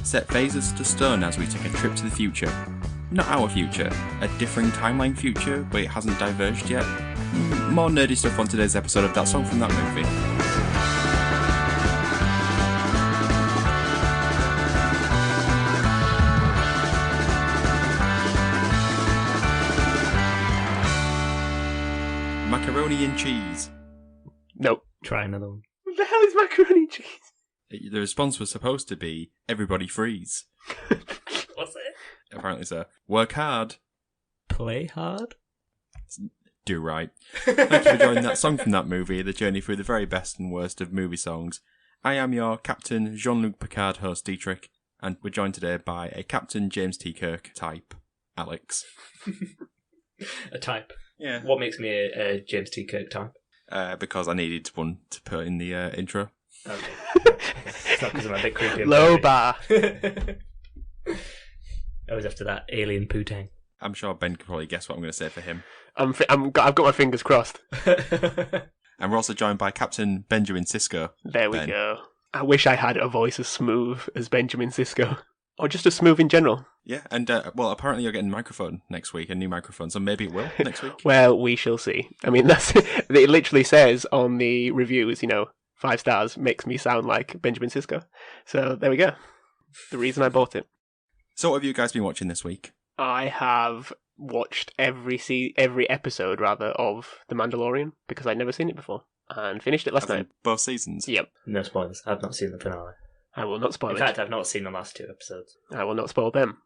set phases to stone as we take a trip to the future. Not our future, a differing timeline future, but it hasn't diverged yet. More nerdy stuff on today's episode of That Song from That Movie. Macaroni and cheese. Nope. Try another one. What the hell is macaroni and cheese? The response was supposed to be, everybody freeze. What's it? Apparently so. Work hard. Play hard? Do right. Thank you for joining That Song from That Movie, the journey through the very best and worst of movie songs. I am your Captain Jean-Luc Picard host, Dietrich, and we're joined today by a Captain James T. Kirk type, Alex. A type? Yeah. What makes me a James T. Kirk type? Because I needed one to put in the intro. Okay. It's not because I'm a bit creepy. Low bar. I was after that alien poo-tang. I'm sure Ben can probably guess what I'm going to say for him. I've got my fingers crossed. And we're also joined by Captain Benjamin Sisko. There we Ben. go. I wish I had a voice as smooth as Benjamin Sisko. Or just as smooth in general. Yeah, and well, apparently you're getting a microphone next week, a new microphone, so maybe it will next week. Well, we shall see. I mean, it literally says on the reviews, 5 stars makes me sound like Benjamin Sisko. So there we go. The reason I bought it. So what have you guys been watching this week? I have watched every episode of The Mandalorian because I'd never seen it before and finished it last As in night. both seasons? Yep. No spoilers. I've not seen the finale. I will not spoil In it. fact, I've not seen the last 2 episodes. I will not spoil them.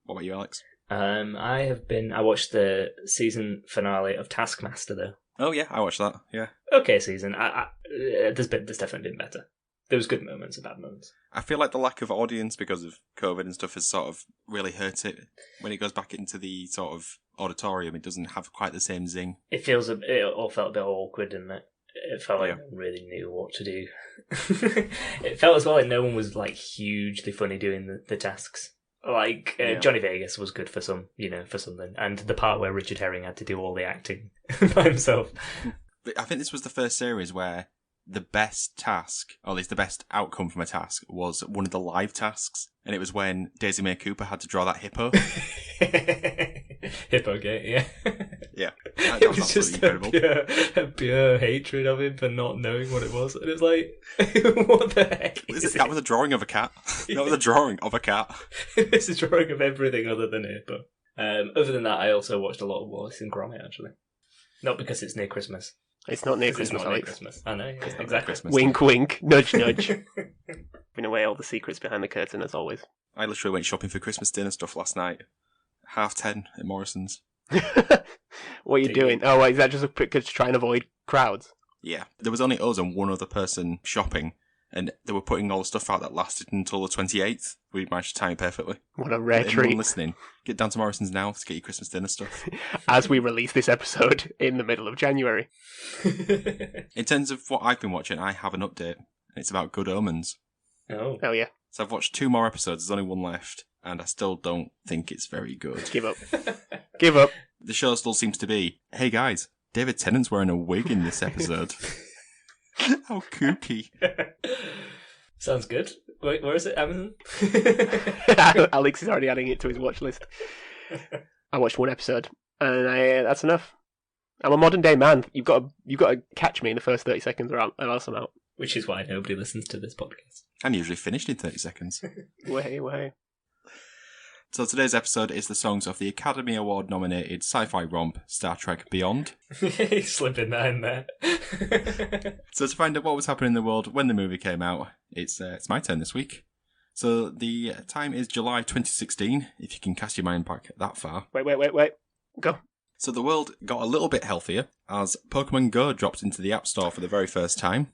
What about you, Alex? I watched the season finale of Taskmaster, though. Oh yeah, I watched that, yeah. Okay season. There's definitely been better. There was good moments and bad moments. I feel like the lack of audience because of COVID and stuff has sort of really hurt it. When it goes back into the sort of auditorium, it doesn't have quite the same zing. It all felt a bit awkward, didn't it? It felt like no one really knew what to do. It felt as well like no one was like hugely funny doing the tasks. Like Johnny Vegas was good for some, for something, and the part where Richard Herring had to do all the acting by himself. But I think this was the first series where the best task, or at least the best outcome from a task, was one of the live tasks, and it was when Daisy May Cooper had to draw that hippo. Hippogate, yeah. Yeah, It was just a pure hatred of him for not knowing what it was, and it's like, what the heck? That was a drawing of a cat. That was a drawing of a cat. It's a drawing of everything other than a hippo. Other than that, I also watched a lot of Wallace and Gromit, actually. Not because it's near Christmas. It's not near It's Christmas, not near Alex. Christmas. I know, It's not exactly. Christmas. Wink, wink, nudge, nudge. Giving away all the secrets behind the curtain, as always. I literally went shopping for Christmas dinner stuff last night. 10:30 at Morrison's. What are you doing? Oh, is that just to try and avoid crowds? Yeah, there was only us and one other person shopping, and they were putting all the stuff out that lasted until the 28th. We managed to time it perfectly. What a rare Anyone treat. listening, get down to Morrison's now to get your Christmas dinner stuff. As we release this episode in the middle of January. In terms of what I've been watching, I have an update. It's about Good Omens. Oh. Oh, yeah. So I've watched 2 more episodes, there's only 1 left, and I still don't think it's very good. Give up. Give up. The show still seems to be, hey guys, David Tennant's wearing a wig in this episode. How kooky. Sounds good. Wait, where is it? Amazon? Alex is already adding it to his watch list. I watched 1 episode, and that's enough. I'm a modern day man. You've got to catch me in the first 30 seconds, or else I'm out. Which is why nobody listens to this podcast. And usually finished in 30 seconds. Way. So today's episode is the songs of the Academy Award nominated sci-fi romp Star Trek Beyond. He's slipping that in there. So to find out what was happening in the world when the movie came out, it's my turn this week. So the time is July 2016, if you can cast your mind back that far. Wait. Go. So the world got a little bit healthier as Pokemon Go dropped into the App Store for the very first time.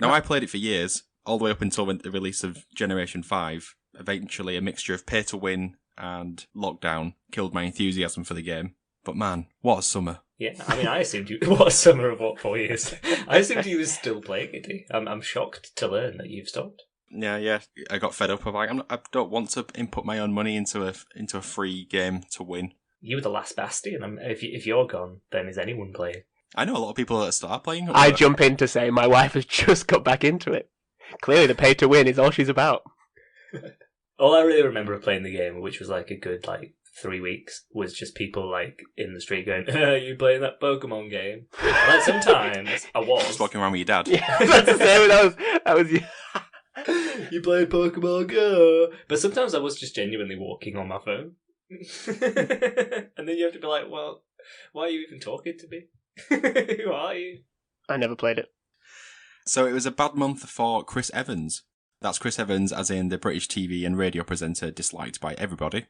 Now I played it for years, all the way up until the release of Generation 5. Eventually a mixture of pay to win and lockdown killed my enthusiasm for the game. But man, what a summer. Yeah, I mean, I assumed you... What a summer of what, 4 years? I assumed you were still playing it. I'm shocked to learn that you've stopped. Yeah. I got fed up. I don't want to input my own money into a free game to win. You were the last bastion. If you're gone, then is anyone playing? I know a lot of people that start playing. I jump in to say my wife has just got back into it. Clearly the pay to win is all she's about. All I really remember of playing the game, which was like a good 3 weeks, was just people like in the street going, "Are you playing that Pokemon game?" And, like, sometimes I was Just walking around with your dad. Yeah, that's the same. That was You played Pokemon Go, but sometimes I was just genuinely walking on my phone, and then you have to be like, "Well, why are you even talking to me? Who are you?" I never played it. So it was a bad month for Chris Evans. That's Chris Evans, as in the British TV and radio presenter disliked by everybody,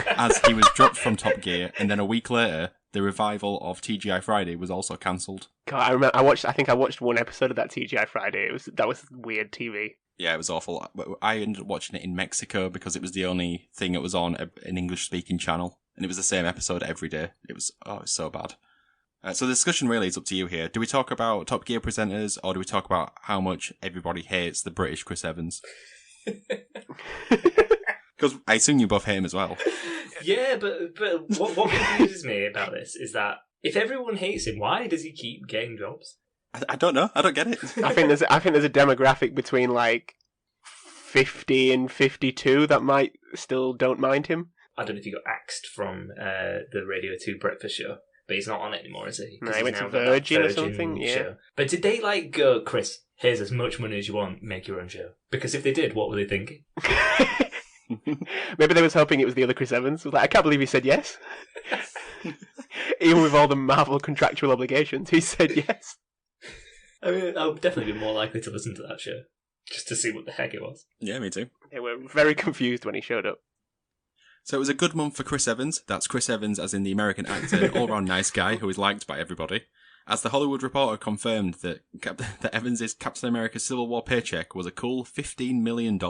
as he was dropped from Top Gear, and then a week later, the revival of TGI Friday was also cancelled. God, I remember. I think I watched one episode of that TGI Friday. That was weird TV. Yeah, it was awful. I ended up watching it in Mexico because it was the only thing that was on an English-speaking channel, and it was the same episode every day. It was so bad. So the discussion really is up to you here. Do we talk about Top Gear presenters, or do we talk about how much everybody hates the British Chris Evans? Because I assume you both hate him as well. Yeah, but what confuses me about this is that if everyone hates him, why does he keep getting jobs? I don't know. I don't get it. I think there's a demographic between 50 and 52 that might still don't mind him. I don't know if he got axed from the Radio 2 breakfast show, but he's not on it anymore, is he? No, he went to Virgin or something. Yeah. Show. But did they go, "Chris, here's as much money as you want, make your own show"? Because if they did, what were they thinking? Maybe they was hoping it was the other Chris Evans. I can't believe he said yes. Even with all the Marvel contractual obligations, he said yes. I mean, I would definitely be more likely to listen to that show, just to see what the heck it was. Yeah, me too. They were very confused when he showed up. So it was a good month for Chris Evans. That's Chris Evans as in the American actor, an all-round nice guy who is liked by everybody. As the Hollywood Reporter confirmed that Evans' Captain America Civil War paycheck was a cool $15 million.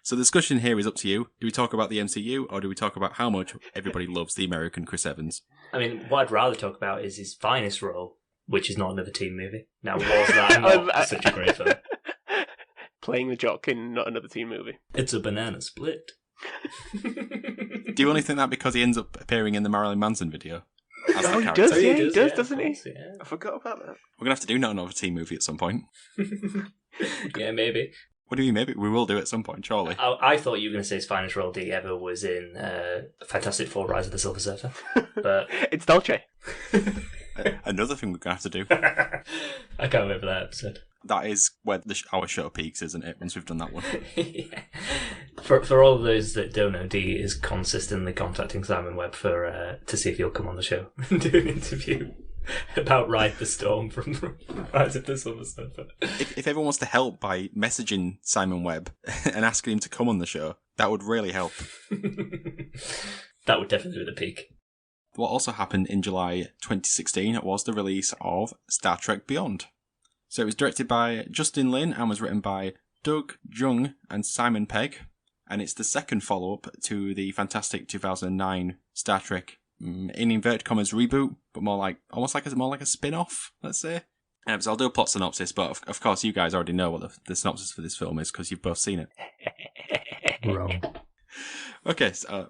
So the discussion here is up to you. Do we talk about the MCU, or do we talk about how much everybody loves the American Chris Evans? I mean, what I'd rather talk about is his finest role, which is not another teen movie. Now, was that not such a great film? Playing the jock in not another teen movie. It's a banana split. Do you only think that because he ends up appearing in the Marilyn Manson video? As the he character? does, yeah, he does, doesn't he? Yeah. I forgot about that. We're going to have to do not another teen movie at some point. Yeah, maybe. What do you mean, maybe? We will do it at some point, surely. I thought you were going to say his finest role D ever was in Fantastic Four: Rise of the Silver Surfer, but it's Dolce. Another thing we're going to have to do. I can't wait for that episode. That is where our show peaks, isn't it? Once we've done that one. Yeah. For all of those that don't know, Dee is consistently contacting Simon Webb to see if he'll come on the show and do an interview about Ride the Storm from Rise of the Silver Surfer. If everyone wants to help by messaging Simon Webb and asking him to come on the show, that would really help. That would definitely be the peak. What also happened in July 2016 was the release of Star Trek Beyond. So it was directed by Justin Lin and was written by Doug Jung and Simon Pegg. And it's the second follow-up to the fantastic 2009 Star Trek, in inverted commas, reboot, but more like a spin-off, let's say. So I'll do a plot synopsis, but of course you guys already know what the synopsis for this film is because you've both seen it. Wrong. Okay, so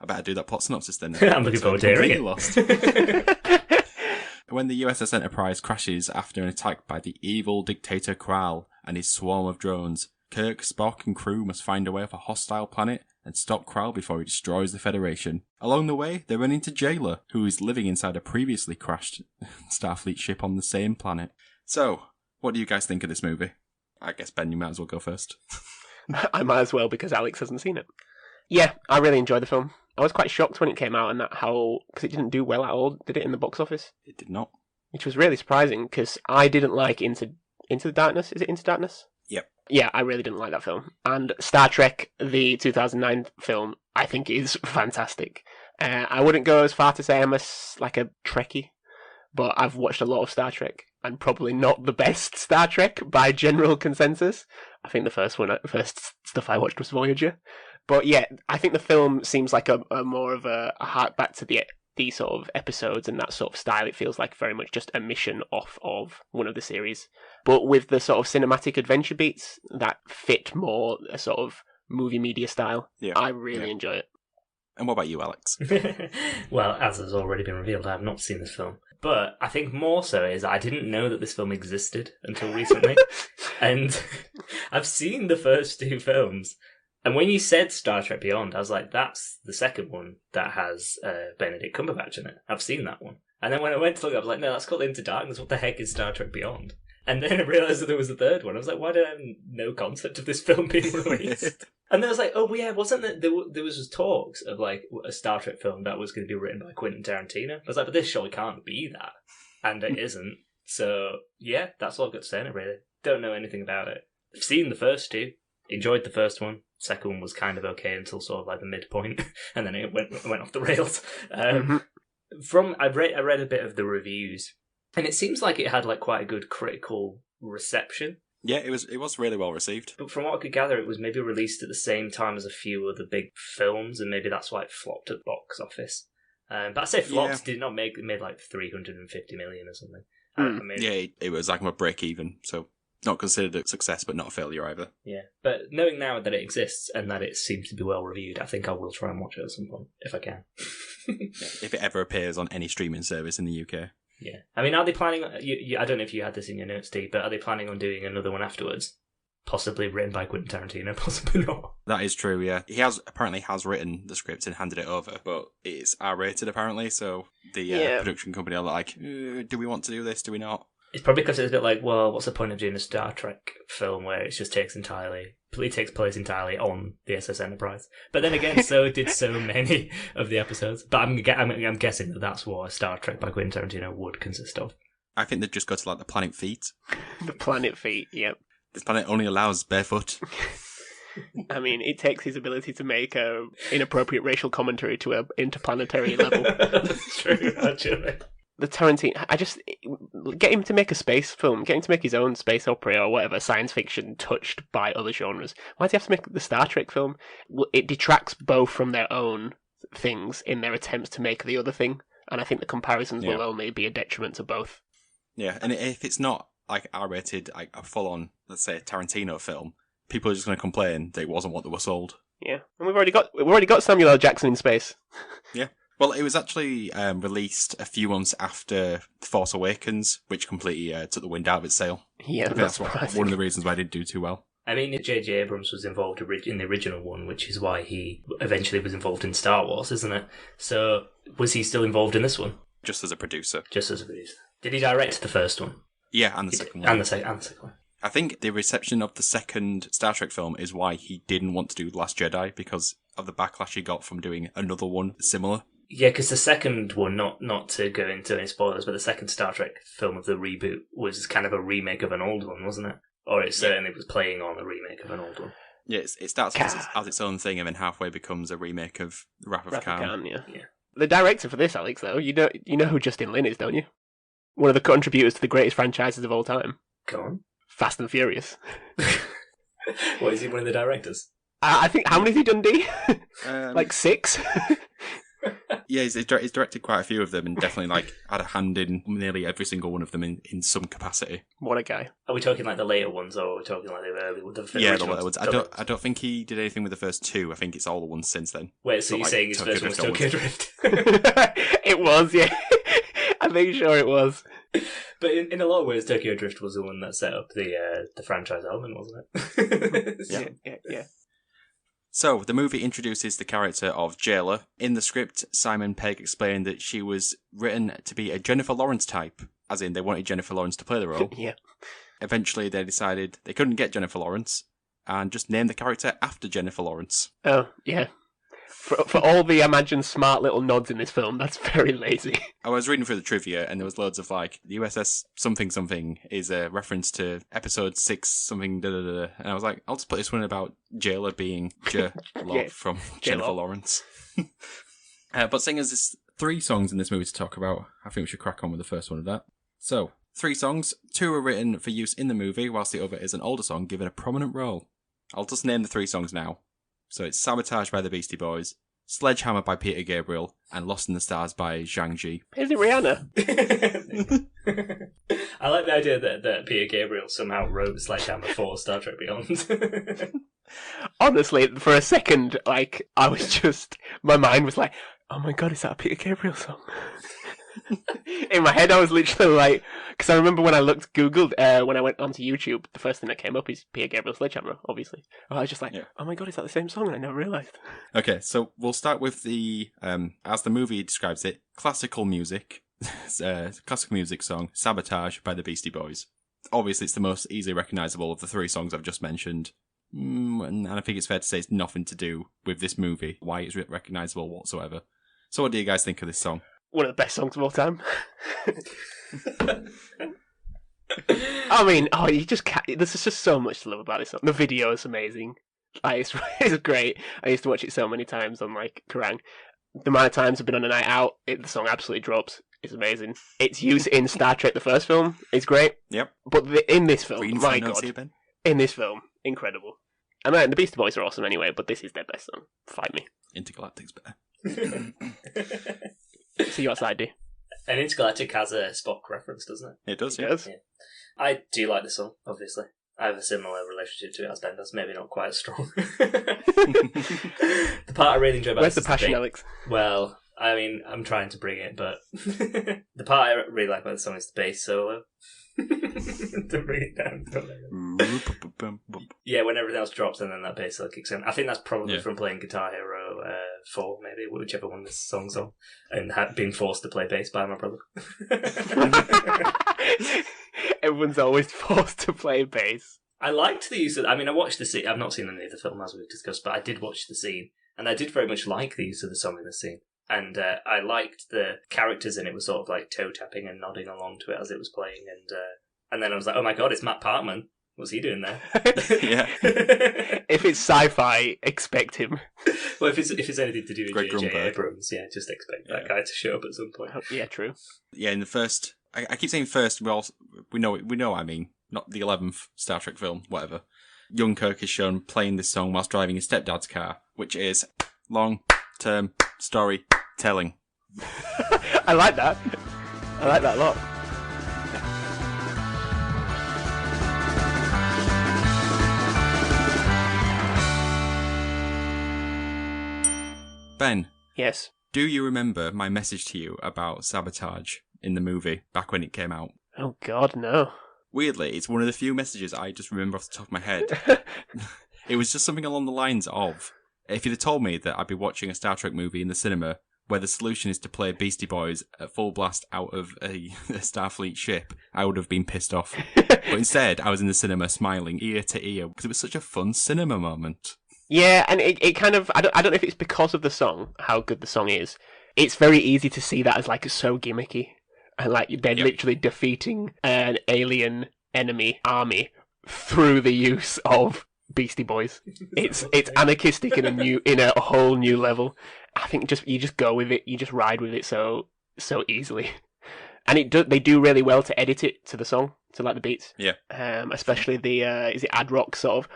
I better do that plot synopsis then. I'm looking forward to hearing it. Lost. When the USS Enterprise crashes after an attack by the evil dictator Kral and his swarm of drones, Kirk, Spock and crew must find a way off a hostile planet and stop Kral before he destroys the Federation. Along the way, they run into Jayla, who is living inside a previously crashed Starfleet ship on the same planet. So, what do you guys think of this movie? I guess, Ben, you might as well go first. I might as well because Alex hasn't seen it. Yeah, I really enjoyed the film. I was quite shocked when it came out and because it didn't do well at all, did it, in the box office? It did not. Which was really surprising because I didn't like Into the Darkness. Is it Into Darkness? Yep. Yeah, I really didn't like that film. And Star Trek, the 2009 film, I think is fantastic. I wouldn't go as far to say I'm a Trekkie, but I've watched a lot of Star Trek, and probably not the best Star Trek by general consensus. I think the first stuff I watched was Voyager. But yeah, I think the film seems like a more of a hark back to the sort of episodes and that sort of style. It feels like very much just a mission off of one of the series, but with the sort of cinematic adventure beats that fit more a sort of movie media style. Yeah, I really enjoy it. And what about you, Alex? Well, as has already been revealed, I have not seen this film. But I think more so is I didn't know that this film existed until recently. And I've seen the first two films. And when you said Star Trek Beyond, I was like, that's the second one that has Benedict Cumberbatch in it. I've seen that one. And then when I went to look, I was like, no, that's called Into Darkness. What the heck is Star Trek Beyond? And then I realised that there was a third one. I was like, why did I have no concept of this film being released? And then I was like, oh, yeah, wasn't there was talks of like a Star Trek film that was going to be written by Quentin Tarantino? I was like, but this surely can't be that. And it isn't. So, yeah, that's all I've got to say on it, really. Don't know anything about it. I've seen the first two, enjoyed the first one. Second one was kind of okay until sort of like the midpoint, and then it went off the rails. I read a bit of the reviews, and it seems like it had like quite a good critical reception. Yeah, it was really well received. But from what I could gather, it was maybe released at the same time as a few other big films, and maybe that's why it flopped at the box office. But I say flopped, did not make it made like 350 million or something. Yeah, it was like a break even, so not considered a success, but not a failure either. Yeah, but knowing now that it exists and that it seems to be well reviewed, I think I will try and watch it at some point if I can. If it ever appears on any streaming service in the UK. Yeah, I mean, are they planning? I don't know if you had this in your notes, Steve, but are they planning on doing another one afterwards? Possibly written by Quentin Tarantino, possibly not. That is true, yeah. He apparently has written the script and handed it over, but it's R-rated apparently, so the production company are like, do we want to do this, do we not? It's probably because it's a bit like, well, what's the point of doing a Star Trek film where it just takes place entirely on the SS Enterprise? But then again, so did so many of the episodes. But I'm guessing that that's what a Star Trek by Quentin Tarantino would consist of. I think they'd just go to like the Planet Feet. The Planet Feet, yep. This planet only allows barefoot. I mean, it takes his ability to make inappropriate racial commentary to an interplanetary level. That's true, actually. The Tarantino, get him to make a space film, get him to make his own space opera or whatever, science fiction touched by other genres. Why does he have to make the Star Trek film? It detracts both from their own things in their attempts to make the other thing, and I think the comparisons will only be a detriment to both. Yeah, and if it's not like R-rated, like a full-on, let's say, Tarantino film, people are just going to complain that it wasn't what they were sold. Yeah, and we've already got Samuel L. Jackson in space. Yeah. Well, it was actually released a few months after The Force Awakens, which completely took the wind out of its sail. Yeah, that's one of the reasons why it didn't do too well. I mean, J.J. Abrams was involved in the original one, which is why he eventually was involved in Star Wars, isn't it? So, was he still involved in this one? Just as a producer. Did he direct the first one? Yeah, and the second one. And the second one. I think the reception of the second Star Trek film is why he didn't want to do The Last Jedi, because of the backlash he got from doing another one similar. Yeah, because the second one, not to go into any spoilers, but the second Star Trek film of the reboot was kind of a remake of an old one, wasn't it? Or it certainly was playing on a remake of an old one. Yeah, it starts as its own thing and then halfway becomes a remake of Wrath of Khan. Yeah. The director for this, Alex, though, you know who Justin Lin is, don't you? One of the contributors to the greatest franchises of all time. Go on. Fast and Furious. What, is he one of the directors? I think, how many has he done, D? Like 6? Yeah, he's directed quite a few of them and definitely had a hand in nearly every single one of them in some capacity. What a guy. Are we talking like the later ones or are we talking like the early ones? Yeah, the later ones. I don't think he did anything with the first two. I think it's all the ones since then. Wait, so you're saying his first one was Tokyo Drift? It was, yeah. I'm pretty sure it was. But in a lot of ways, Tokyo Drift was the one that set up the franchise element, wasn't it? Yeah. So, the movie introduces the character of Jaylah. In the script, Simon Pegg explained that she was written to be a Jennifer Lawrence type, as in they wanted Jennifer Lawrence to play the role. Yeah. Eventually, they decided they couldn't get Jennifer Lawrence, and just named the character after Jennifer Lawrence. Oh, yeah. For all the imagined smart little nods in this film, that's very lazy. I was reading through the trivia, and there was loads of the USS something something is a reference to episode 6 something da da da, and I was like, I'll just put this one about Jaylah being J-Lo from Jennifer Lawrence. But seeing as there's 3 songs in this movie to talk about, I think we should crack on with the first one of that. So, 3 songs, 2 are written for use in the movie, whilst the other is an older song given a prominent role. I'll just name the 3 songs now. So it's Sabotage by the Beastie Boys, Sledgehammer by Peter Gabriel, and Lost in the Stars by Zhang Ji. Is it Rihanna? I like the idea that Peter Gabriel somehow wrote Sledgehammer for Star Trek Beyond. Honestly, for a second, my mind was like, oh my god, is that a Peter Gabriel song? In my head, I was literally like, because I remember when I Googled, when I went onto YouTube, the first thing that came up is Peter Gabriel Sledgehammer, obviously. I was just like, oh my god, is that the same song? And I never realised. Okay, so we'll start with the, as the movie describes it, classical music song, Sabotage by the Beastie Boys. Obviously, it's the most easily recognisable of the three songs I've just mentioned. And I think it's fair to say it's nothing to do with this movie, why it's recognisable whatsoever. So what do you guys think of this song? One of the best songs of all time. I mean, you just can't. There's just so much to love about this song. The video is amazing. Like, it's great. I used to watch it so many times on like Kerrang. The amount of times I've been on a night out, the song absolutely drops. It's amazing. Its use in Star Trek, the first film, is great. Yep. But in this film, Green my God, god, in this film, incredible. I mean, the Beastie Boys are awesome anyway, but this is their best song. Fight me. Intergalactic's better. See you outside, D. And Intergalactic has a Spock reference, doesn't it? It does, It yeah. does. Yeah. I do like the song, obviously. I have a similar relationship to it as Ben does, maybe not quite as strong. The part I really enjoy about Where's this the passion, is Alex? Well, I mean, I'm trying to bring it, but the part I really like about the song is the bass solo. To bring it down. Yeah, when everything else drops and then that bass solo kicks in. I think that's probably from playing Guitar Hero 4, maybe, whichever one this song's on, and being forced to play bass by my brother. Everyone's always forced to play bass. I liked the use of... I mean, I watched the scene. I've not seen any of the film, as we've discussed, but I did watch the scene, and I did very much like the use of the song in the scene. And I liked the characters in it were sort of like toe-tapping and nodding along to it as it was playing, and then I was like, oh my god, it's Matt Parkman. What's he doing there? Yeah. If it's sci-fi, expect him. Well, if it's anything to do with Greg J.J. Grunberg. Abrams, yeah, just expect that guy to show up at some point. Yeah, true. Yeah, in the first... I keep saying first, we know what I mean. Not the 11th Star Trek film, whatever. Young Kirk is shown playing this song whilst driving his stepdad's car, which is long-term storytelling. I like that. I like that a lot. Ben, Yes. do you remember my message to you about Sabotage in the movie back when it came out? Oh god, no. Weirdly, it's one of the few messages I just remember off the top of my head. It was just something along the lines of, if you'd have told me that I'd be watching a Star Trek movie in the cinema where the solution is to play Beastie Boys at full blast out of a Starfleet ship, I would have been pissed off. But instead, I was in the cinema smiling ear to ear because it was such a fun cinema moment. Yeah, and it kind of... I don't know if it's because of the song, how good the song is. It's very easy to see that as, like, so gimmicky. And, like, they're literally defeating an alien enemy army through the use of Beastie Boys. It's anarchistic in a whole new level. I think you just go with it, you just ride with it so easily. And they do really well to edit it to the song, to like the beats. Yeah. Especially the is it ad rock sort of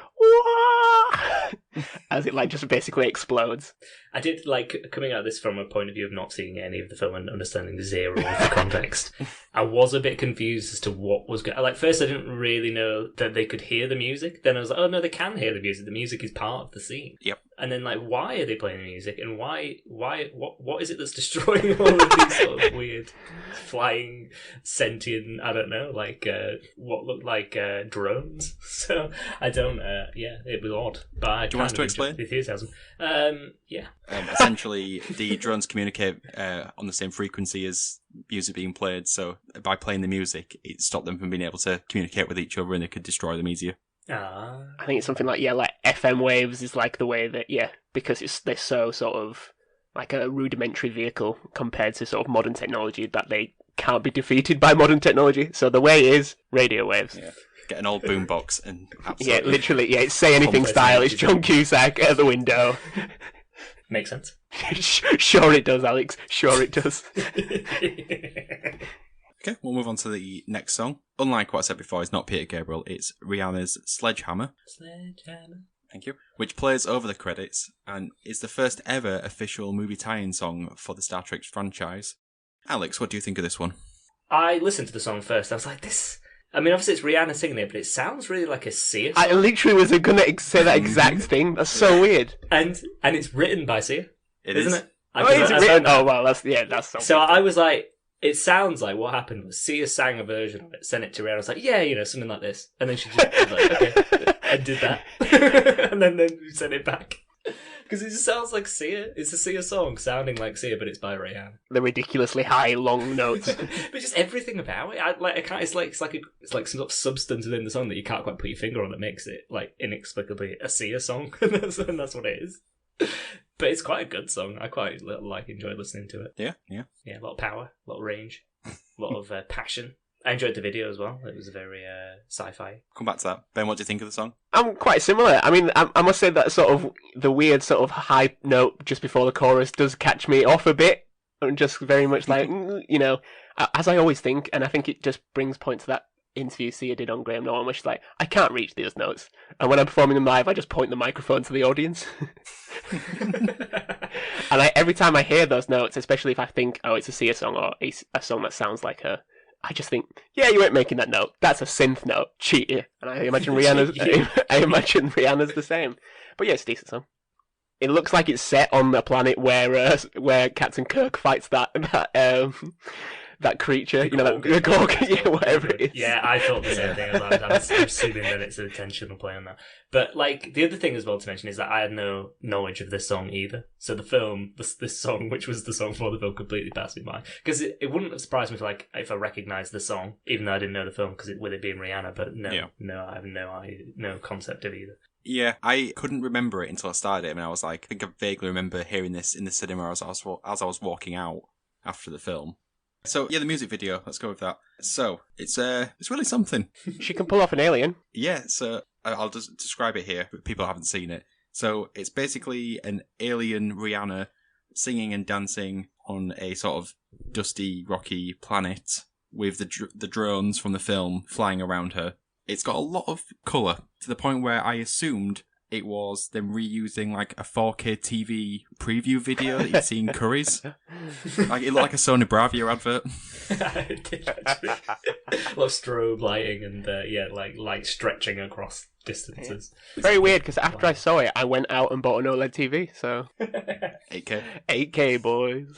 as it like just basically explodes. I did like coming at this from a point of view of not seeing any of the film and understanding zero of the context. I was a bit confused as to what was going. Like first, I didn't really know that they could hear the music. Then I was like, oh no, they can hear the music. The music is part of the scene. Yep. And then like, why are they playing the music? And what is it that's destroying all of these sort of weird flying sentient? I don't know, like what looked like drones. So I don't. Yeah, it was odd. But I do you want us to explain? Enthusiasm. Yeah. Essentially, the drones communicate on the same frequency as music being played, so by playing the music, it stopped them from being able to communicate with each other and it could destroy them easier. Ah. I think it's something like FM waves is like the way that because they're so sort of like a rudimentary vehicle compared to sort of modern technology that they can't be defeated by modern technology. So the way is radio waves. Yeah. Get an old boombox and absolutely... Yeah, literally, it's Say Anything style. It's John Cusack at the window. Makes sense. Sure it does, Alex. Sure it does. Okay, we'll move on to the next song. Unlike what I said before, it's not Peter Gabriel, it's Rihanna's Sledgehammer. Sledgehammer. Thank you. Which plays over the credits and is the first ever official movie tie-in song for the Star Trek franchise. Alex, what do you think of this one? I listened to the song first. I was like, this... I mean, obviously it's Rihanna singing it, but it sounds really like a Sia song. I literally was going to say that exact thing. That's so weird. And it's written by Sia, isn't it? Oh, it's written. Oh, well, that's so I was like, It sounds like what happened was Sia sang a version of it, sent it to Rihanna. I was like, yeah, something like this, and then she just was like, okay, and did that, and then we sent it back. Because it just sounds like Sia. It's a Sia song sounding like Sia, but it's by Rihanna. The ridiculously high, long notes. But just everything about it, I can't. It's like some sort of substance within the song that you can't quite put your finger on that makes it like inexplicably a Sia song, and that's what it is. But it's quite a good song. I quite enjoy listening to it. Yeah. A lot of power, a lot of range, a lot of passion. I enjoyed the video as well. It was very sci-fi. Come back to that. Ben, what do you think of the song? I'm quite similar. I mean, I must say that sort of the weird sort of high note just before the chorus does catch me off a bit. I'm just very much like, as I always think, and I think it just brings point to that interview Sia did on Graham Norton, where she's like, I can't reach those notes. And when I'm performing them live, I just point the microphone to the audience. And every time I hear those notes, especially if I think, oh, it's a Sia song or a song that sounds like her, I just think, yeah, you weren't making that note. That's a synth note. Cheat you. And I imagine Rihanna's the same. But yeah, it's a decent song. It looks like it's set on the planet where Captain Kirk fights that creature, the Gorg, yeah, whatever it is. Yeah, I thought the same thing. I'm assuming that it's an intentional play on that. But like the other thing as well to mention is that I had no knowledge of this song either. So the film, this song, which was the song for the film, completely passed me by. Because it wouldn't have surprised me if I recognised the song, even though I didn't know the film, because with it being Rihanna. But no, I have no concept of either. Yeah, I couldn't remember it until I started it, and I was like, I think I vaguely remember hearing this in the cinema as I was walking out after the film. So yeah, the music video. Let's go with that. So it's really something. She can pull off an alien. Yeah. So I'll just describe it here. But people haven't seen it. So it's basically an alien Rihanna singing and dancing on a sort of dusty, rocky planet with the drones from the film flying around her. It's got a lot of colour to the point where I assumed it was them reusing like a 4K TV preview video that you'd seen in Curry's. Like it looked like a Sony Bravia advert. It did actually. A lot of strobe lighting and light stretching across distances. Yeah. Very weird because after I saw it, I went out and bought an OLED TV. So 8K boys.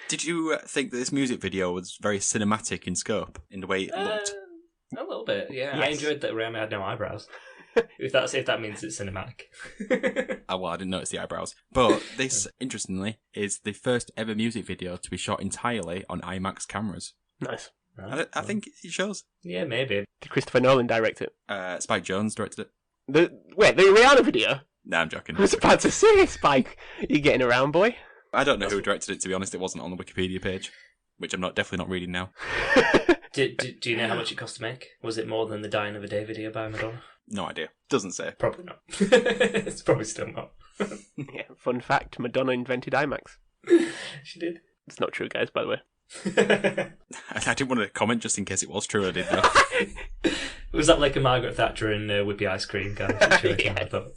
Did you think that this music video was very cinematic in scope in the way it looked? A little bit, yeah. Yes. I enjoyed that Rihanna had no eyebrows. If that means it's cinematic. Well, I didn't notice the eyebrows. But this, interestingly, is the first ever music video to be shot entirely on IMAX cameras. Nice. I think it shows. Yeah, maybe. Did Christopher Nolan direct it? Spike Jonze directed it. The Rihanna video? Nah, I'm joking. I was about to say, Spike, you getting around, boy? I don't know who directed it, to be honest. It wasn't on the Wikipedia page, which I'm definitely not reading now. Do you know how much it cost to make? Was it more than the Dying of a Day video by Madonna? No idea. Doesn't say. Probably not. It's probably still not. Yeah, fun fact, Madonna invented IMAX. She did. It's not true, guys, by the way. I didn't want to comment just in case it was true. I didn't know. Was that like a Margaret Thatcher and Whippy ice cream kind of situation? Yeah. I thought.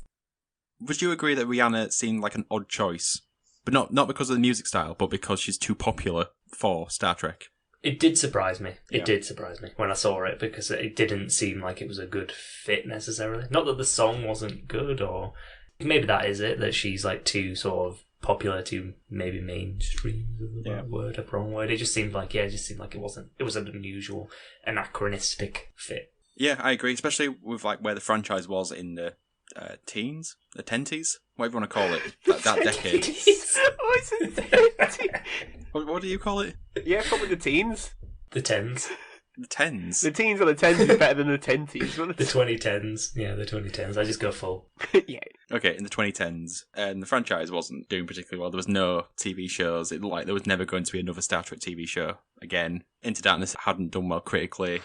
Would you agree that Rihanna seemed like an odd choice? But not because of the music style, but because she's too popular for Star Trek. It did surprise me. It did surprise me when I saw it because it didn't seem like it was a good fit necessarily. Not that the song wasn't good, or maybe that is it, that she's like too sort of popular to maybe mainstream. Is the right word, a wrong word? It just seemed like it was an unusual, anachronistic fit. Yeah, I agree, especially with like where the franchise was in the teens, the tenties, whatever you want to call it, that decade. What do you call it? Yeah, probably the teens. The tens. The tens. The teens or the tens is better than the tenties. The 2010s. Yeah, the 2010s. I just go full. Yeah. Okay, in the 2010s, and the franchise wasn't doing particularly well. There was no TV shows. It looked like there was never going to be another Star Trek TV show again. Into Darkness hadn't done well critically.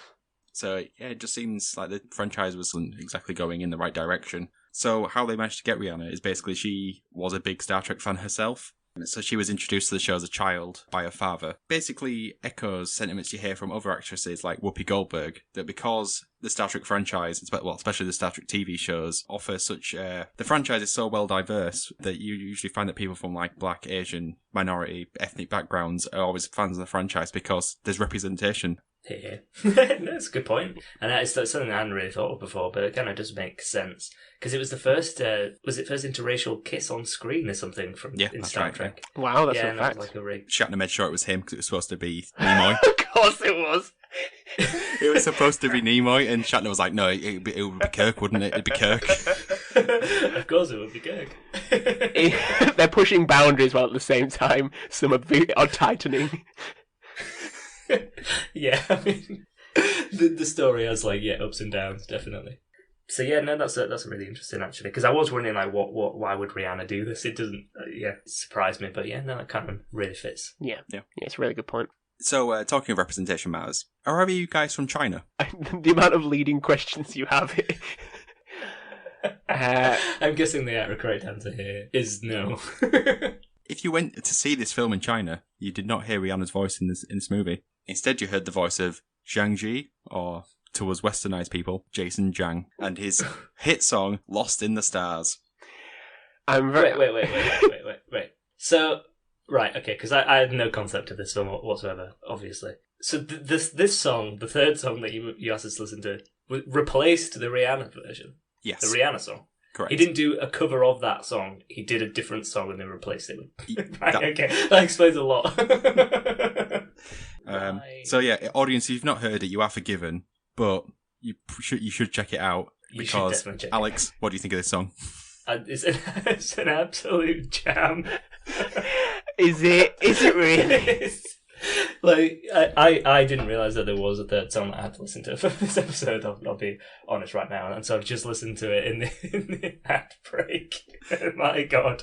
So, yeah, it just seems like the franchise wasn't exactly going in the right direction. So how they managed to get Rihanna is basically she was a big Star Trek fan herself. So she was introduced to the show as a child by her father. Basically echoes sentiments you hear from other actresses like Whoopi Goldberg, that because the Star Trek franchise, especially the Star Trek TV shows, offer such... the franchise is so well diverse that you usually find that people from like Black, Asian, minority, ethnic backgrounds are always fans of the franchise because there's representation. Here. That's a good point. And it's something I hadn't really thought of before, but it kind of does make sense. Because it was the first, was it first interracial kiss on screen or something in Star right, Trek? yeah. Wow, that's Yeah, a and that fact. was like a rig. Shatner made sure it was him because it was supposed to be Nimoy. Of course it was. It was supposed to be Nimoy, and Shatner was like, no, it would be Kirk, wouldn't it? It'd be Kirk. Of course it would be Kirk. They're pushing boundaries while at the same time some are tightening. Yeah, I mean, the story has ups and downs, definitely. So yeah, no, that's really interesting actually, because I was wondering why would Rihanna do this? It doesn't, surprise me, but yeah, no, that kind of really fits. Yeah, it's a really good point. So, talking of representation matters, are any of you guys from China? The amount of leading questions you have here. I'm guessing the correct answer here is no. If you went to see this film in China, you did not hear Rihanna's voice in this movie. Instead, you heard the voice of Zhang Ji, or to us westernized people, Jason Zhang, and his hit song, Lost in the Stars. I'm very... Wait. So, right, okay, because I had no concept of this film whatsoever, obviously. So this song, the third song that you asked us to listen to, replaced the Rihanna version. Yes. The Rihanna song. Correct. He didn't do a cover of that song. He did a different song and then replaced it with... Right, that- okay. That explains a lot. So yeah, audience, if you've not heard it, you are forgiven, but you should check it out, You should because, definitely check it Alex, what do you think of this song? It's an absolute jam. Is it really? I didn't realise that there was a third song that I had to listen to for this episode. I'll be honest right now, and so I've just listened to it in the ad break. My God,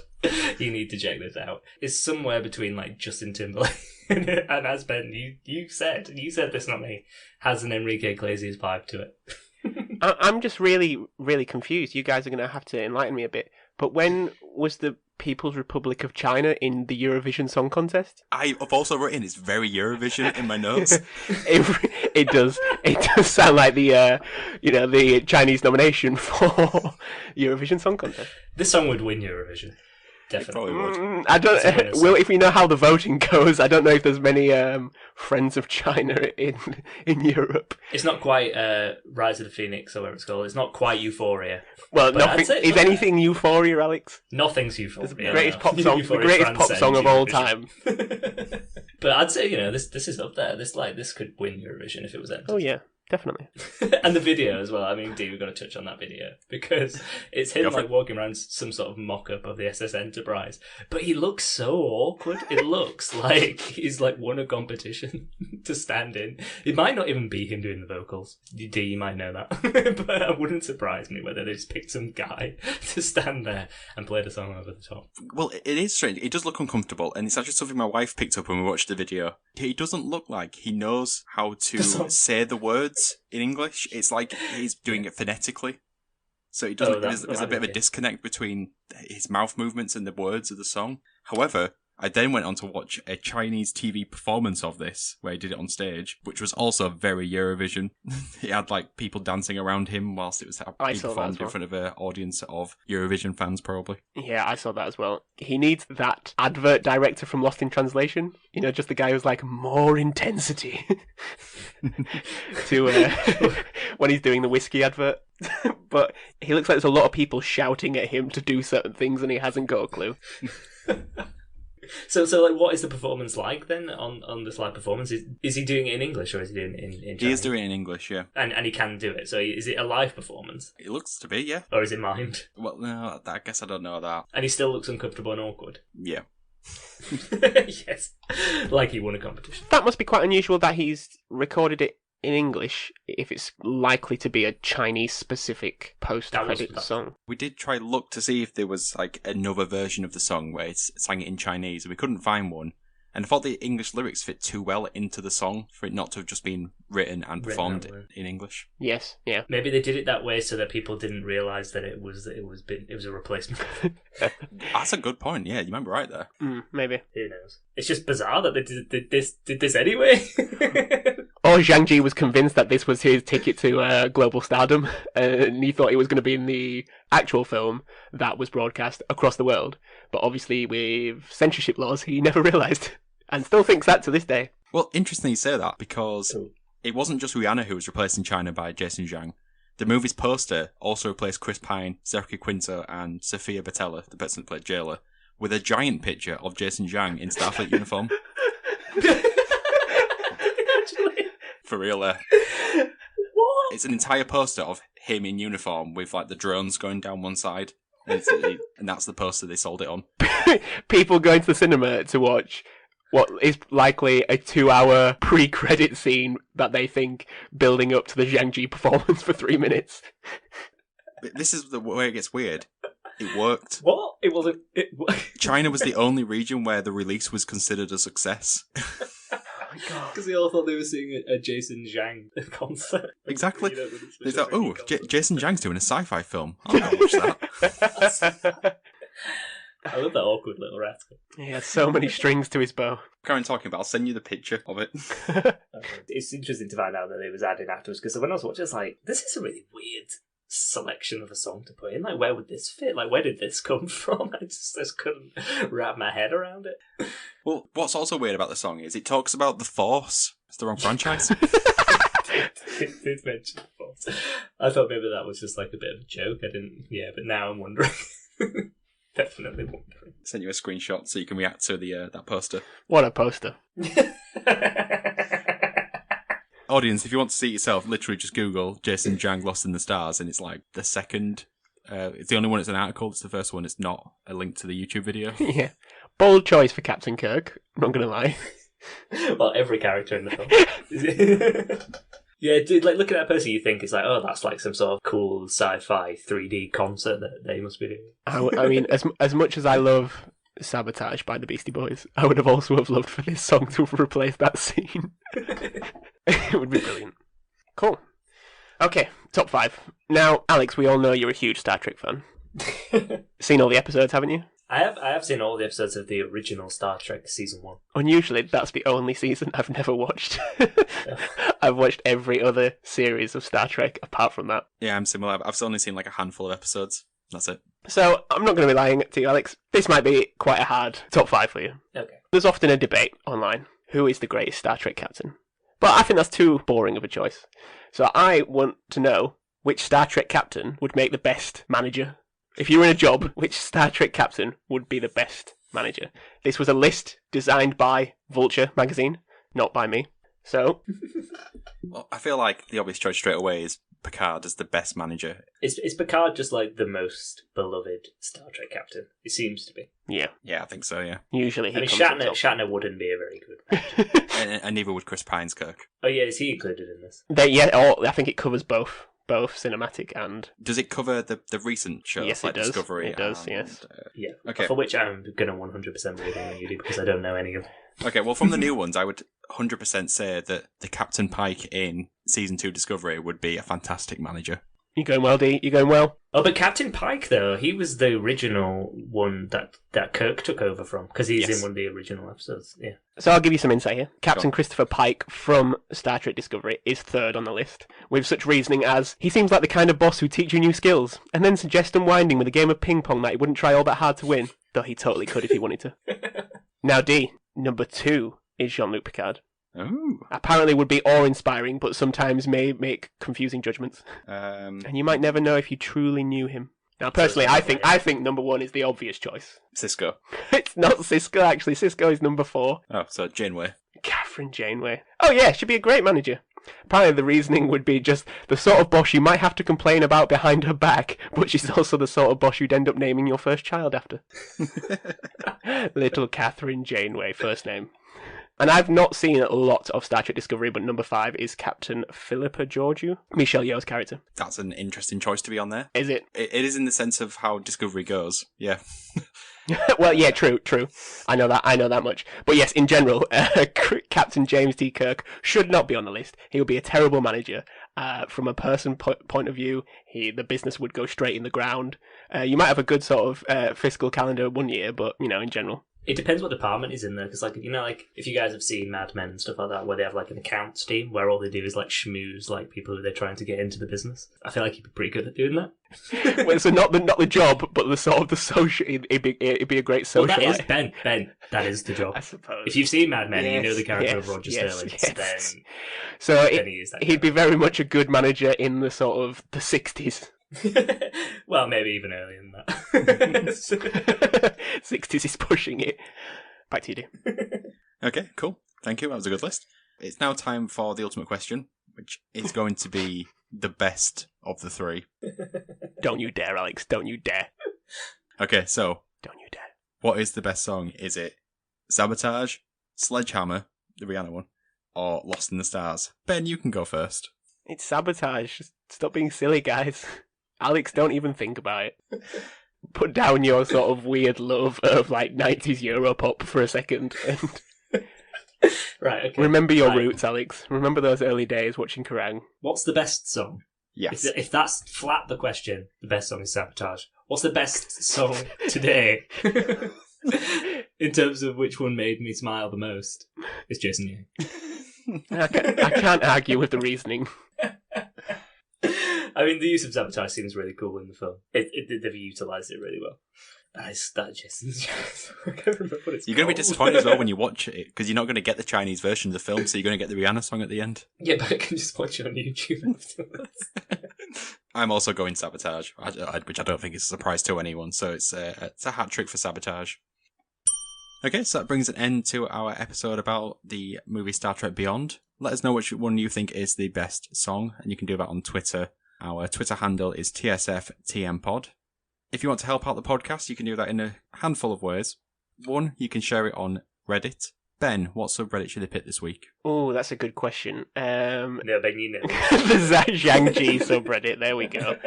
you need to check this out. It's somewhere between Justin Timberlake and as Ben, you said this, not me, has an Enrique Iglesias vibe to it. I'm just really, really confused. You guys are going to have to enlighten me a bit. But when was the People's Republic of China in the Eurovision Song Contest? I've also written it's very Eurovision in my notes. It does sound like the Chinese nomination for Eurovision Song Contest. This song would win Eurovision. Definitely. Probably would. I don't. Well, if we know how the voting goes, I don't know if there's many friends of China in Europe. It's not quite Rise of the Phoenix or whatever it's called. It's not quite Euphoria. Well, But I'd nothing, say it's is not- anything Euphoria, Alex? Nothing's Euphoria. It's the greatest no. pop song, the Euphoria greatest pop song of all transcends time. Eurovision. But I'd say this is up there. This could win Eurovision if it was entered. Oh yeah, definitely. And the video as well. I mean, Dee, we've got to touch on that video because it's him Go for it. walking around some sort of mock-up of the SS Enterprise, but he looks so awkward. It looks like he's won a competition to stand in. It might not even be him doing the vocals. Dee, you might know that, but it wouldn't surprise me whether they just picked some guy to stand there and play the song over the top. Well, it is strange. It does look uncomfortable, and it's actually something my wife picked up when we watched the video. He doesn't look like he knows how to The song. say the words in English. It's like he's doing it phonetically. So it doesn't. Oh, that there's a might bit of be a it. disconnect between his mouth movements and the words of the song. However, I then went on to watch a Chinese TV performance of this, where he did it on stage, which was also very Eurovision. He had people dancing around him whilst it was I being saw that performed as well. in front of an audience of Eurovision fans, probably. Yeah, I saw that as well. He needs that advert director from Lost in Translation. Just the guy who's more intensity to when he's doing the whiskey advert. But he looks like there's a lot of people shouting at him to do certain things, and he hasn't got a clue. So what is the performance like then on this live performance? Is he doing it in English or is he doing it in Chinese? He is doing it in English, yeah. And he can do it. So is it a live performance It looks to be, yeah. or is it mimed? Well, no, I guess I don't know that. And he still looks uncomfortable and awkward. Yeah. Yes, like he won a competition. That must be quite unusual that he's recorded it in English if it's likely to be a Chinese-specific post-credit That- song. We did try look to see if there was another version of the song where it's sang it in Chinese, and we couldn't find one. And I thought the English lyrics fit too well into the song for it not to have just been written and performed that way. in English. Yes, yeah. Maybe they did it that way so that people didn't realise that it was a replacement. That's a good point, yeah, you remember right there. Maybe. Who knows? It's just bizarre that they did this anyway. Or Zhang Ji was convinced that this was his ticket to global stardom, and he thought it was going to be in the actual film that was broadcast across the world. But obviously, with censorship laws, he never realised, and still thinks that to this day. Well, interesting you say that, because it wasn't just Rihanna who was replacing China by Jason Zhang. The movie's poster also replaced Chris Pine, Zachary Quinto, and Sophia Botella, the person that played Jayla, with a giant picture of Jason Zhang in Starfleet uniform. Actually. For real, What? It's an entire poster of him in uniform with like the drones going down one side, and that's the poster they sold it on. People going to the cinema to watch what is likely a 2-hour pre-credit scene that they think building up to the Zhang Ji performance for 3 minutes. But this is the way it gets weird. It worked. What? It wasn't. China was the only region where the release was considered a success. Because they all thought they were seeing a Jason Zhang concert. Exactly. They thought, oh, Jason Zhang's doing a sci-fi film. I'll go watch that. I love that awkward little rascal. He has so many strings to his bow. Karen talking about, I'll send you the picture of it. It's interesting to find out that it was added afterwards, because when I was watching, I was like, this is a really weird selection of a song to put in. Like, where would this fit? Like, where did this come from? I just couldn't wrap my head around it. Well, what's also weird about the song is it talks about the Force. It's the wrong franchise. It did mention the Force. I thought maybe that was just like a bit of a joke. I didn't. Yeah, but now I'm wondering. Definitely wondering. Send you a screenshot so you can react to the that poster. What a poster. Audience, if you want to see it yourself, literally just Google Jason Zhang Lost in the Stars, and it's like the second. It's the only one that's an article. It's the first one. It's not a link to the YouTube video. Yeah. Bold choice for Captain Kirk. I'm not going to lie. Well, every character in the film. Yeah, dude, like, looking at that person, you think it's like, oh, that's like some sort of cool sci-fi 3D concert that they must be doing. I mean, as much as I love Sabotage by the Beastie Boys, I would have also have loved for this song to replace that scene. It would be brilliant. Cool. Okay, top 5. Now, Alex, we all know you're a huge Star Trek fan. Seen all the episodes, haven't you? I have seen all the episodes of the original Star Trek season 1. Unusually, that's the only season I've never watched. I've watched every other series of Star Trek apart from that. Yeah, I'm similar. I've only seen like a handful of episodes. That's it. So, I'm not going to be lying to you, Alex. This might be quite a hard top 5 for you. Okay. There's often a debate online. Who is the greatest Star Trek captain? But I think that's too boring of a choice. So I want to know which Star Trek captain would make the best manager. If you were in a job, which Star Trek captain would be the best manager? This was a list designed by Vulture magazine, not by me. So, Well, I feel like the obvious choice straight away is Picard as the best manager. Is Picard just like the most beloved Star Trek captain? It seems to be. yeah, Yeah, I think so, yeah. usually he I mean, comes on top. Shatner wouldn't be a very good. And neither would Chris Pine's Kirk. Oh yeah, is he included in this? I think it covers both cinematic and... Does it cover the recent shows Yes, it like does. Discovery? It does, and, yes. Yeah. Okay. For which I'm going to 100% believe in you do because I don't know any of them. Okay, well, from the new ones, I would 100% say that the Captain Pike in Season 2 Discovery would be a fantastic manager. You going well, D? You going well? Oh, but Captain Pike, though, he was the original one that Kirk took over from, because he's Yes. in one of the original episodes, yeah. So I'll give you some insight here. Captain Go on. Christopher Pike from Star Trek Discovery is third on the list, with such reasoning as, he seems like the kind of boss who'd teach you new skills, and then suggest unwinding with a game of ping pong that he wouldn't try all that hard to win, though he totally could if he wanted to. Now D, number 2 is Jean-Luc Picard. Oh. Apparently would be awe-inspiring, but sometimes may make confusing judgments. And you might never know if you truly knew him. Now, personally, I think number 1 is the obvious choice. Cisco. It's not Cisco, actually. Cisco is number 4. Oh, so Janeway. Catherine Janeway. Oh yeah, she'd be a great manager. Apparently the reasoning would be just the sort of boss you might have to complain about behind her back, but she's also the sort of boss you'd end up naming your first child after. Little Catherine Janeway, first name. And I've not seen a lot of Star Trek Discovery, but number 5 is Captain Philippa Georgiou, Michelle Yeoh's character. That's an interesting choice to be on there. Is it? It is in the sense of how Discovery goes. Yeah. Well, yeah, true. I know that much. But yes, in general, Captain James T. Kirk should not be on the list. He would be a terrible manager. From a person point of view, the business would go straight in the ground. You might have a good sort of fiscal calendar one year, but, in general, It depends what department is in there, because, like, you know, like, if you guys have seen Mad Men and stuff like that, where they have, like, an accounts team, where all they do is, like, schmooze, like, people who they're trying to get into the business. I feel like he'd be pretty good at doing that. Well, so not the job, but the sort of the social. It'd be a great social. Well, that is Ben. That is the job. I suppose. If you've seen Mad Men, and you know the character of Roger Sterling, yes. then So then he is that he'd be very much a good manager in the sort of the 60s. Well, maybe even earlier than that. 60s is pushing it. Back to you, Dean. Okay, cool. Thank you. That was a good list. It's now time for the ultimate question, which is going to be the best of the three. Don't you dare, Alex. Don't you dare. Okay, so Don't you dare. what is the best song? Is it Sabotage, Sledgehammer, the Rihanna one, or Lost in the Stars? Ben, you can go first. It's Sabotage. Just stop being silly, guys. Alex, don't even think about it. Put down your sort of weird love of like 90s Europop for a second and Right, okay. remember your Right. roots, Alex. Remember those early days watching Kerrang. What's the best song? Yes. If that's flat the question, the best song is Sabotage. What's the best song today? In terms of which one made me smile the most, it's Jason Yang. I can't argue with the reasoning. I mean, the use of Sabotage seems really cool in the film. They've utilised it really well. That Jason's I can't remember what it's You're going to be called. disappointed as well when you watch it, because you're not going to get the Chinese version of the film, so you're going to get the Rihanna song at the end. Yeah, but I can just watch it on YouTube afterwards. I'm also going Sabotage, which I don't think is a surprise to anyone, so it's a hat trick for Sabotage. Okay, so that brings an end to our episode about the movie Star Trek Beyond. Let us know which one you think is the best song, and you can do that on Twitter. Our Twitter handle is TSFTMPod. If you want to help out the podcast, you can do that in a handful of ways. One, you can share it on Reddit. Ben, what subreddit should they pick this week? Oh, that's a good question. No, Ben, you know. The Zhangji subreddit. There we go.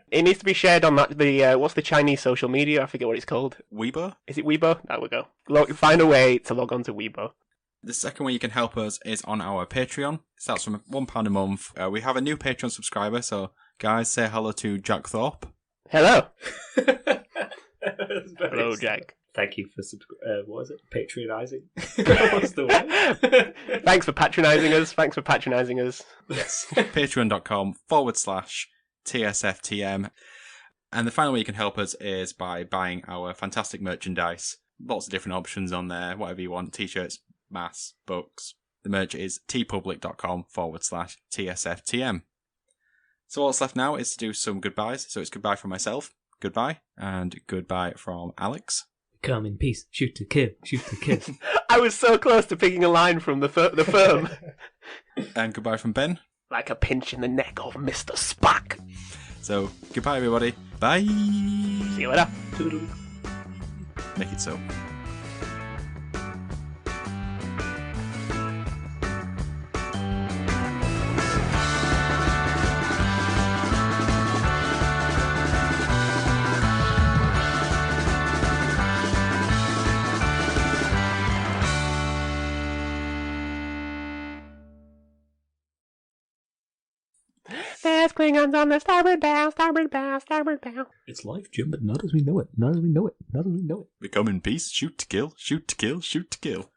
It needs to be shared on what's the Chinese social media? I forget what it's called. Weibo? Is it Weibo? There we go. Find a way to log on to Weibo. The second way you can help us is on our Patreon. It starts from £1 a month. We have a new Patreon subscriber, so guys, say hello to Jack Thorpe. Hello. That's very Hello, exciting. Jack. Thank you for what was it? Patronising. What's the word? Thanks for patronising us. Yes. Patreon.com/TSFTM. And the final way you can help us is by buying our fantastic merchandise. Lots of different options on there, whatever you want. T-shirts, masks, books. The merch is tpublic.com/TSFTM. So all that's left now is to do some goodbyes. So it's goodbye from myself, goodbye, and goodbye from Alex. Come in peace, shoot to kill, shoot to kill. I was so close to picking a line from the firm. And goodbye from Ben. Like a pinch in the neck of Mr. Spock. So goodbye everybody. Bye. See you later. Make it so. There's Klingons on the starboard bow, starboard bow, starboard bow. It's life, Jim, but not as we know it. Not as we know it. Not as we know it. We come in peace, shoot to kill, shoot to kill, shoot to kill.